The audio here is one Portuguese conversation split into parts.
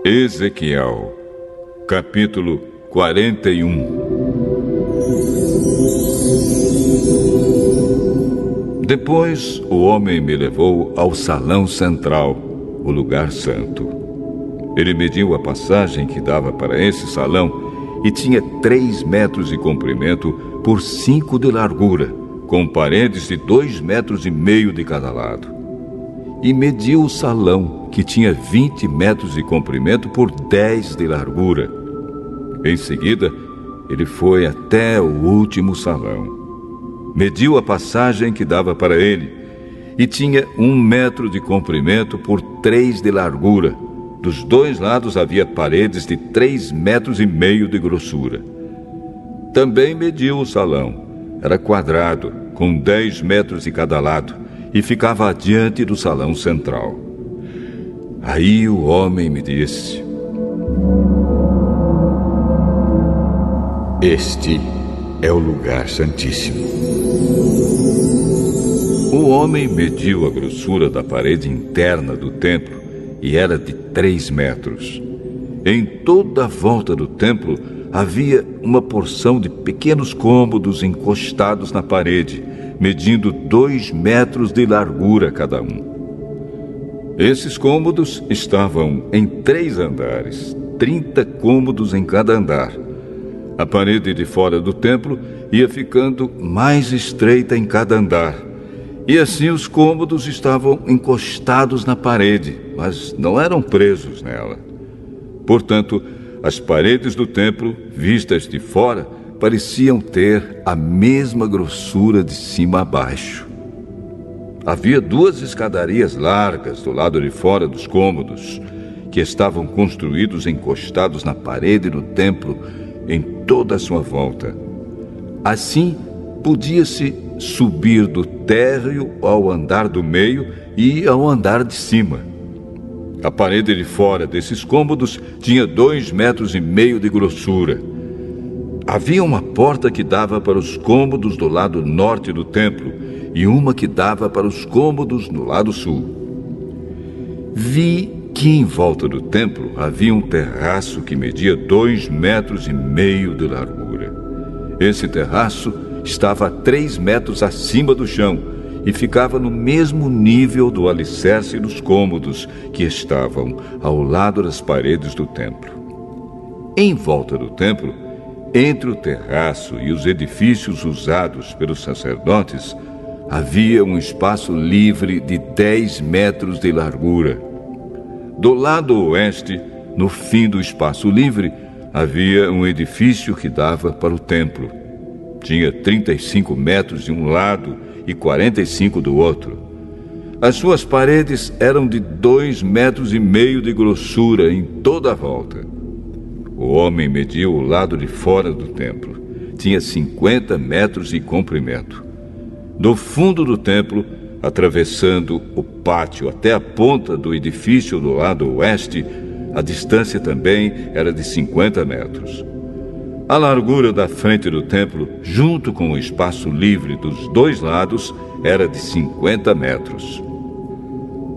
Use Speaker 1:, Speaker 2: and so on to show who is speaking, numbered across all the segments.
Speaker 1: Ezequiel, capítulo 41. Depois o homem me levou ao salão central, o lugar santo. Ele mediu a passagem que dava para esse salão e tinha 3 metros de comprimento por 5 de largura, com paredes de 2,5 metros de cada lado. E mediu o salão, que tinha 20 metros de comprimento por 10 de largura. Em seguida, ele foi até o último salão. Mediu a passagem que dava para ele, e tinha 1 metro de comprimento por 3 de largura. Dos 2 lados havia paredes de 3,5 metros de grossura. Também mediu o salão. Era quadrado, com 10 metros de cada lado, e ficava adiante do salão central. Aí o homem me disse:
Speaker 2: Este é o lugar santíssimo.
Speaker 1: O homem mediu a grossura da parede interna do templo e era de 3 metros. Em toda a volta do templo havia uma porção de pequenos cômodos encostados na parede, medindo 2 metros de largura cada um. Esses cômodos estavam em 3 andares, 30 cômodos em cada andar. A parede de fora do templo ia ficando mais estreita em cada andar. E assim os cômodos estavam encostados na parede, mas não eram presos nela. Portanto, as paredes do templo, vistas de fora, pareciam ter a mesma grossura de cima a baixo. Havia 2 escadarias largas do lado de fora dos cômodos, que estavam construídos encostados na parede do templo em toda a sua volta. Assim, podia-se subir do térreo ao andar do meio e ao andar de cima. A parede de fora desses cômodos tinha 2,5 metros de grossura. Havia uma porta que dava para os cômodos do lado norte do templo e uma que dava para os cômodos no lado sul. Vi que em volta do templo havia um terraço que media 2,5 metros de largura. Esse terraço estava a 3 metros acima do chão e ficava no mesmo nível do alicerce dos cômodos que estavam ao lado das paredes do templo. Em volta do templo, entre o terraço e os edifícios usados pelos sacerdotes, havia um espaço livre de 10 metros de largura. Do lado oeste, no fim do espaço livre, havia um edifício que dava para o templo. Tinha 35 metros de um lado e 45 do outro. As suas paredes eram de 2,5 metros de grossura em toda a volta. O homem mediu o lado de fora do templo. Tinha 50 metros de comprimento. Do fundo do templo, atravessando o pátio até a ponta do edifício do lado oeste, a distância também era de 50 metros. A largura da frente do templo, junto com o espaço livre dos 2 lados, era de 50 metros.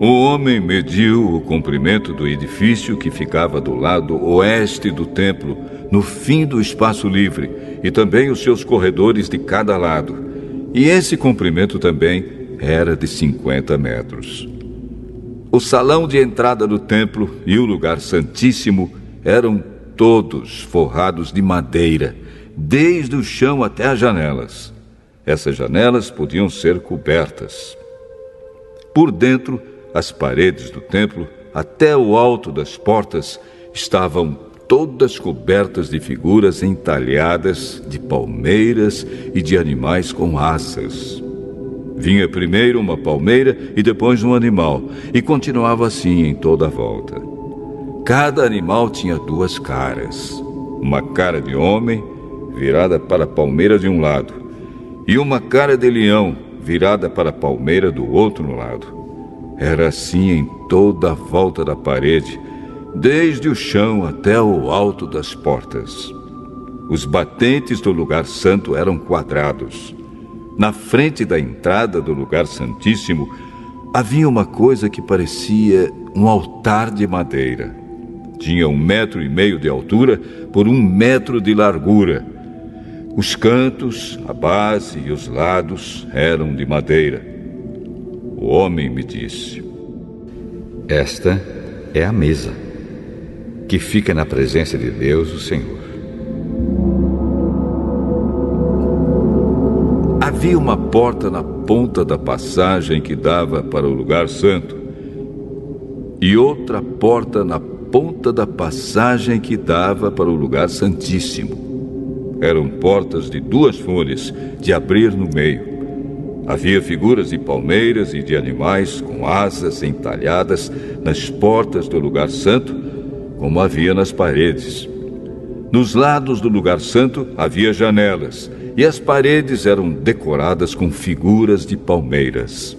Speaker 1: O homem mediu o comprimento do edifício que ficava do lado oeste do templo, no fim do espaço livre, e também os seus corredores de cada lado. E esse comprimento também era de 50 metros. O salão de entrada do templo e o lugar santíssimo eram todos forrados de madeira, desde o chão até as janelas. Essas janelas podiam ser cobertas. Por dentro, as paredes do templo, até o alto das portas, estavam todas cobertas de figuras entalhadas, de palmeiras e de animais com asas. Vinha primeiro uma palmeira e depois um animal, e continuava assim em toda a volta. Cada animal tinha 2 caras. Uma cara de homem, virada para a palmeira de um lado, e uma cara de leão, virada para a palmeira do outro lado. Era assim em toda a volta da parede, desde o chão até o alto das portas. Os batentes do lugar santo eram quadrados. Na frente da entrada do lugar santíssimo, havia uma coisa que parecia um altar de madeira. Tinha 1,5 metro de altura por 1 metro de largura. Os cantos, a base e os lados eram de madeira. O homem me disse:
Speaker 2: esta é a mesa que fica na presença de Deus, o Senhor.
Speaker 1: Havia uma porta na ponta da passagem que dava para o lugar santo e outra porta na ponta da passagem que dava para o lugar santíssimo. Eram portas de 2 folhas, de abrir no meio. Havia figuras de palmeiras e de animais com asas entalhadas nas portas do lugar santo, como havia nas paredes. Nos lados do lugar santo havia janelas, e as paredes eram decoradas com figuras de palmeiras.